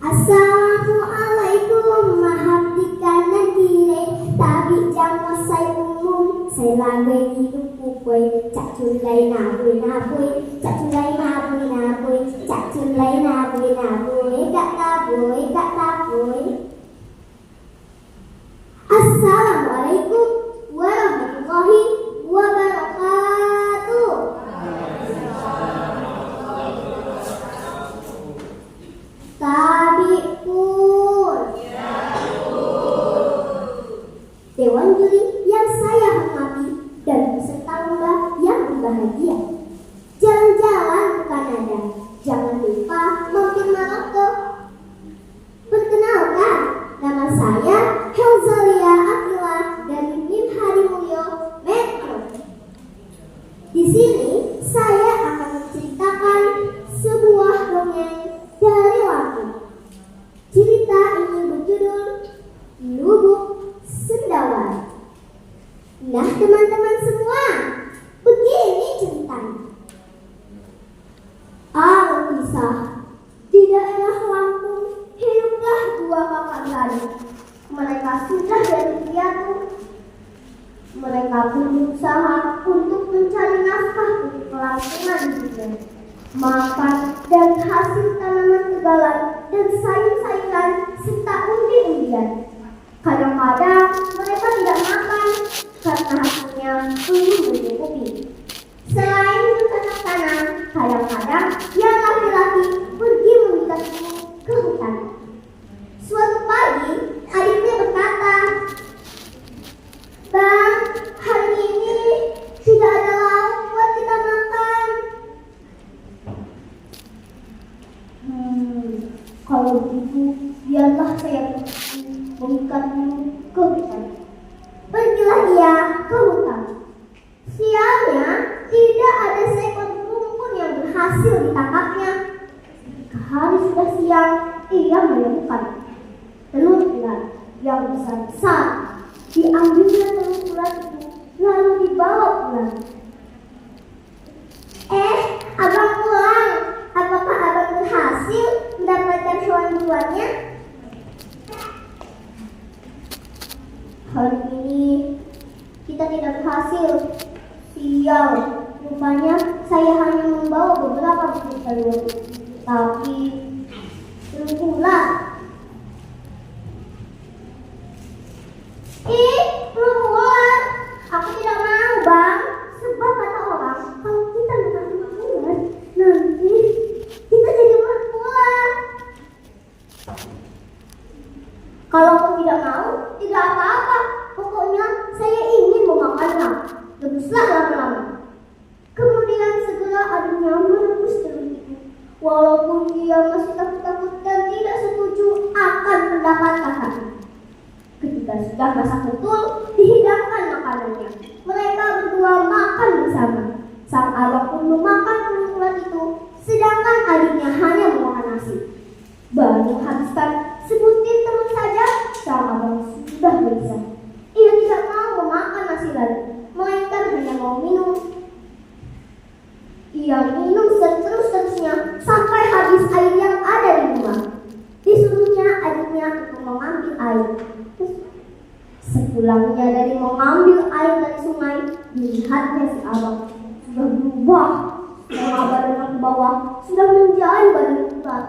Assalamualaikum mahaptikan dire tabi jam sai umum sai lagai hidup pupui cak culai nabui cak culai nabui cak culai nabui gak nabui. Assalamualaikum warahmatullahi wabarakatuh. Tabi pun Dewan juri yang saya hormati dan peserta lomba yang berbahagia. Jalan-jalan ke Kanada, jangan lupa mampir Maroko. Perkenalkan, nama saya Helzalia Akila dari Nim Harimulyo Metro. Di sini saya akan menceritakan sebuah dongeng dari Lampung. Cerita ini berjudul Lubuk Sendawan. Nah teman-teman semua, begini ceritanya. Kisah di daerah Lampung hiduplah dua kakak beradik. Mereka sudah dari piatu. Mereka pun berusaha untuk mencari nafkah untuk kelangsungan hidupnya, makan dan hasil tanaman tegalan dan sayur-sayuran serta umbi-umbian. Kadang-kadang mereka tidak makan karena hasilnya belum mencukupi. Selain bercocok tanam, kadang-kadang yang laki-laki pergi mengikat burung ke hutan. Suatu pagi, adiknya berkata, "Bang, hari ini tidak ada lauk buat kita makan." Kalau begitu, biarlah saya mengikat burung ke hutan. Pergilah ia ke hutan. Sialnya, tidak ada seekor burung pun yang berhasil ditangkapnya. Ketika hari sudah siang, ia menemukan telur ular yang besar-besar. Diambilnya telur ular itu, lalu dibawa pulang. Abang pulang. Apakah abang berhasil mendapatkan hewan buruannya? Hari ini kita tidak berhasil. Sial, rupanya saya hanya membawa beberapa butir telur. Tapi telur ular. Telur ular. Aku tidak mau, Bang. Sebab kata orang, kalau kita makan telur ular, nanti kita jadi ular pula. Kalau kau tidak mau, tidak apa-apa. Pokoknya saya ingin memakannya. Rebuslah lama-lama. Kemudian segera adiknya merebus telur itu. Walaupun dia masih takut-takut dan tidak setuju akan pendapat kakaknya. Ketika sudah masak betul, dihidangkan makanannya. Mereka berdua makan bersama. Sang abang pun memakan telur ular itu, sedangkan adiknya hanya memakan nasi. Baru menghabiskan sebutir telur saja, sang abang sudah gelisah. Ia tidak mau memakan nasi lagi, melainkan hanya mau minum. Ia minum seterus-terusnya sampai habis air yang ada di rumah. Disuruhnya adiknya untuk mengambil air. Sepulangnya dari mengambil air dari sungai, dilihatnya si abang sudah berubah. Setengah badan ke bawah sudah menjadi badan ular.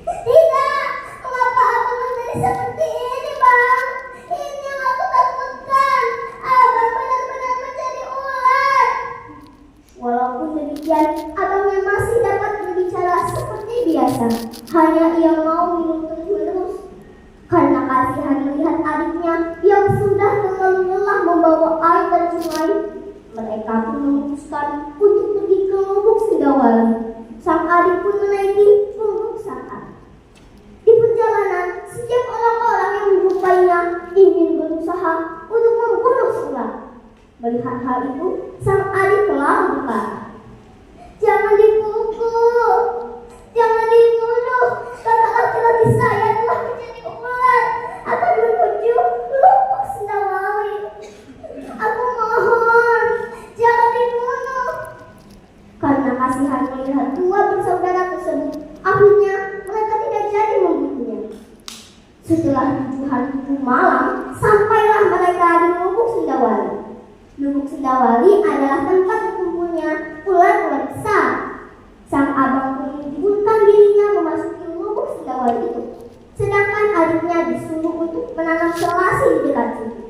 Tidak, mengapa abang menjadi seperti ini, Bang? Ini yang aku takutkan. Abang benar-benar menjadi ular. Walaupun demikian, abangnya masih dapat berbicara seperti biasa. Hanya ia mau minum terus-menerus. Karena kasihan melihat adiknya yang sudah terlalu lelah membawa air dari sungai, mereka pun memutuskan untuk pergi ke Lubuk Sendawan. Sang adik pun menaiki pungguk sang adik. Di perjalanan, setiap orang-orang yang menjumpainya ingin berusaha untuk membunuh si ular. Melihat hal itu, sang adik telah berkata, "Jangan dipukul, jangan dibunuh. Kakak laki-laki saya telah menjadi ular, akan menuju Lubuk Sendawan. Aku mohon, jangan dibunuh." tersebut. Akhirnya mereka tidak jadi membunuhnya. Setelah 7 hari 7 malam, sampailah mereka di Lubuk Sendawali. Lubuk Sendawali adalah tempat berkumpulnya ular-ular besar. Sang abang pun menyebutkan dirinya memasuki Lubuk Sendawali itu, sedangkan adiknya disuruh untuk menanam selasih di dekat situ.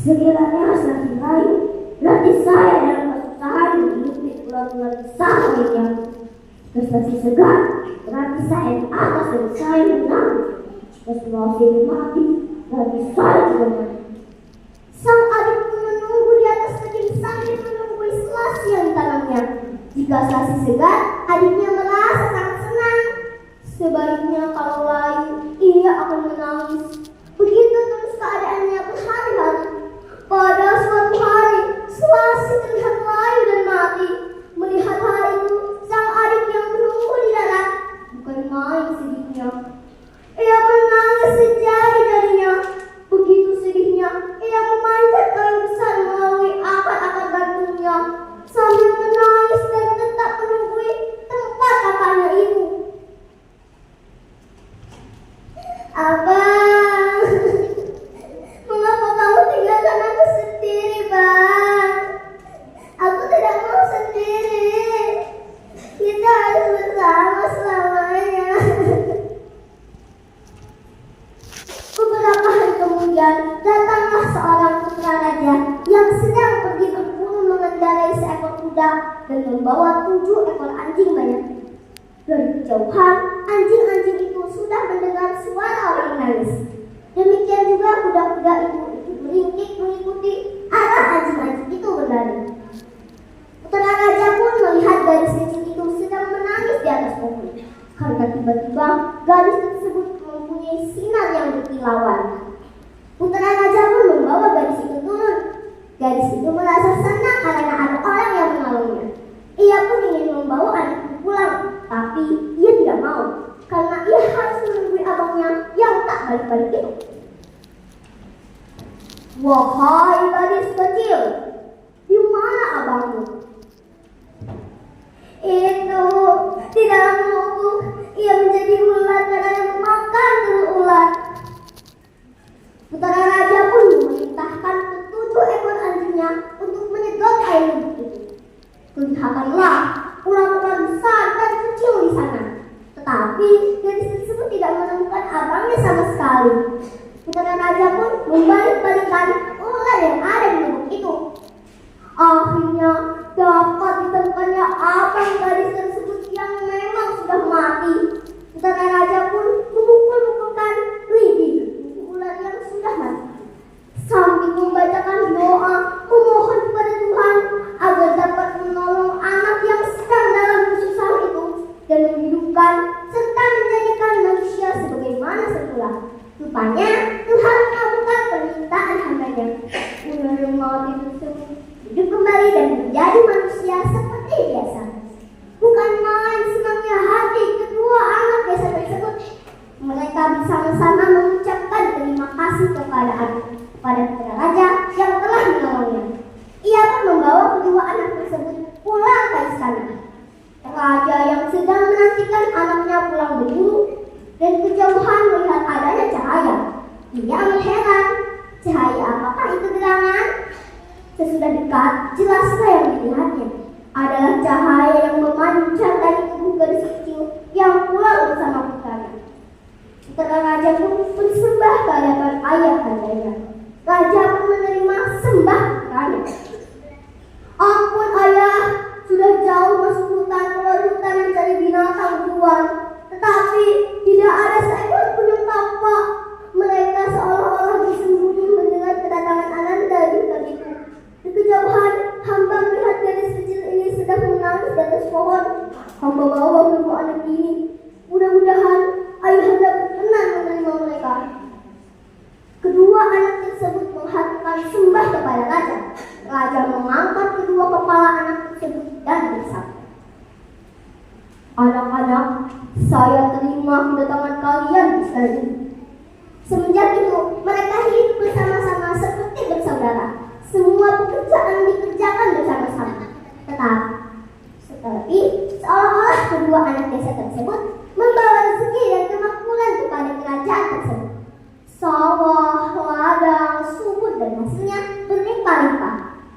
Sekiranya selasih layu, berarti saya dalam kesusahan menghidupi ular-ular besar lainnya. Selasih segar, berarti saya di atas dan saya menang. Selasih mati, berarti saya juga mati. Sang adik pun menunggu di atas tebing sambil menunggu selasih yang ditanamnya. Jika selasih segar, adiknya merasa sangat senang. Sebaliknya kalau layu, ia akan menangis. Begitu terus keadaannya berhari-hari. Pada suatu hari, selasih terlihat layu dan mati. Melihat hal itu, sang adik yang menunggu di darat bukan main sedihnya. Ia menangis sejadi-jadinya. Begitu sedihnya, ia memanjat kayu besar melalui akar-akar gantungnya sambil menangis dan tetap menunggu tempat kakaknya itu. Abang, mengapa kamu tinggalkan aku sendiri, Bang? Aku tidak mau sendiri. Kita harus bersama selamanya. Beberapa hari kemudian, datanglah seorang putra raja yang sedang pergi berburu mengendarai seekor kuda dan membawa 7 ekor anjing banyak. Dari kejauhan, anjing-anjing itu sudah mendengar suara orang menangis. Demikian juga kuda-kuda itu meringkik mengikuti arah anjing-anjing itu berlari. Putra raja pun melihat gadis kecil itu sedang menangis di atas pohon. Karena tiba-tiba gadis tersebut mempunyai sinar yang berkilauan. Putra raja pun membawa gadis itu turun. Gadis itu merasa senang karena ada orang yang menolongnya. Ia pun ingin membawa anak itu pulang, tapi ia tidak mau karena ia harus menunggu abangnya yang tak balik-balik itu. Wahai gadis kecil, di mana abangmu? Itu di dalam lubuk. Ia menjadi ular karena makan telur ular. Putra raja pun memerintahkan ke 7 ekor anjingnya untuk menyedot air lubuk itu. Kelihatanlah ular-ular besar dan kecil di sana. Tetapi gadis tersebut tidak menemukan abangnya sama sekali. Putra raja pun membalik-balikkan ular yang ada di lubuk itu. Akhirnya dapat ditemukannya abang gadis tersebut yang memang sudah mati. Putra raja pun memukul-mukulkan lidi ular yang sudah mati, sambil membacakan doa memohon kepada Tuhan agar dapat menolong anak yang sedang dalam kesusahan itu dan menghidupkan serta menjadikan manusia sebagaimana semula. Rupanya Tuhan mengabulkan permintaan hambanya. Ular yang mati tersebut hidup kembali dan menjadi manusia seperti biasa. Bukan main senangnya hati kedua anak desa tersebut. Mereka bersama-sama mengucapkan terima kasih kepada putra raja yang telah menolongnya. Ia pun membawa kedua anak tersebut pulang ke istana. Raja yang sedang menantikan anaknya pulang berburu dan kejauhan melihat adanya cahaya. Ia mengheran, cahaya apakah itu gerangan? Sesudah dekat, jelaslah yang dilihatnya adalah cahaya yang memancar dari tubuh gadis kecil yang pulang bersama putranya. Putra raja pun bersembah ke hadapan ayah kandanya. Raja pun menerima sembah putranya. Ampun ayah, sudah jauh masuk hutan, keluar hutan mencari binatang buruan, tetapi tidak ada seekor pun yang tampak. Mereka seolah-olah bersembunyi mendengar kedatangan Ananda di hutan itu. Di kejauhan, hamba melihat gadis kecil ini sedang menangis di atas pohon. Hamba bawa kedua anak ini. Mudah-mudahan ayah hendak berkenan menerima mereka. Kedua anak tersebut menghaturkan sembah kepada raja. Raja mengangkat kedua kepala anak tersebut dan bersabda, "Anak-anak, saya terima kedatangan kalian di istana ini." Semenjak itu, mereka hidup bersama-sama seperti bersaudara. Semua pekerjaan dikerjakan bersama-sama. Tetapi Tapi seolah-olah kedua anak desa tersebut membawa rezeki dan kemakmuran kepada kerajaan tersebut. Sawah, ladang, subur dan hasilnya berlimpah-limpah.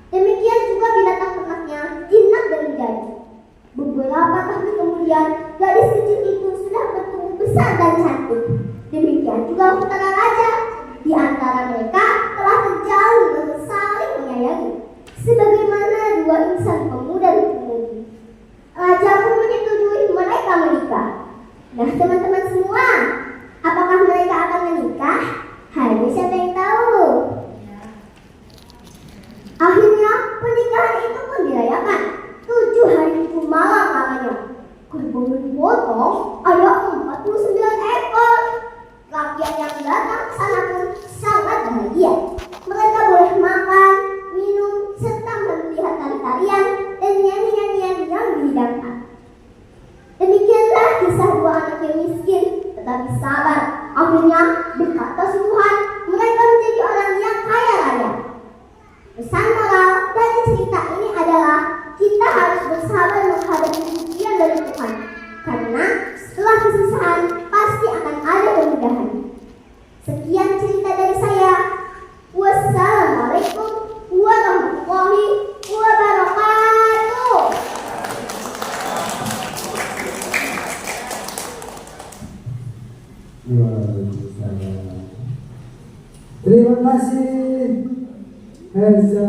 Demikian juga binatang ternaknya jinak dan menjadi. Beberapa tahun kemudian, gadis kecil itu sudah bertumbuh besar dan cantik. Demikian juga putra raja. Di antara mereka telah terjalin dan saling menyayangi, sebagaimana dua insan pemuda dan pemudi. Raja pun menyetujui mereka menikah. Nah, teman-teman semua, apakah mereka akan menikah? Hanya siapa yang tahu? Akhirnya pernikahan itu pun dirayakan. 7 hari 7 malam lamanya. Kerbau dipotong ada 49 ekor. Rakyat yang datang ke sana pun sangat bahagia. Mereka boleh makan, minum, serta melihat tari-tarian dan nyanyi-nyanyian yang dihidangkan. Demikianlah kisah dua anak yang miskin tetapi sabar. Akhirnya berkat Tuhan mereka menjadi orang yang kaya raya. Pesan moral dari cerita ini adalah kita harus bersabar menghadapi ujian dari Tuhan, karena setelah kesusahan pasti akan ada kemudahan. Sekian cerita dari saya. Wassalamualaikum warahmatullahi wabarakatuh. Waalaikumsalam. Terima kasih Herza.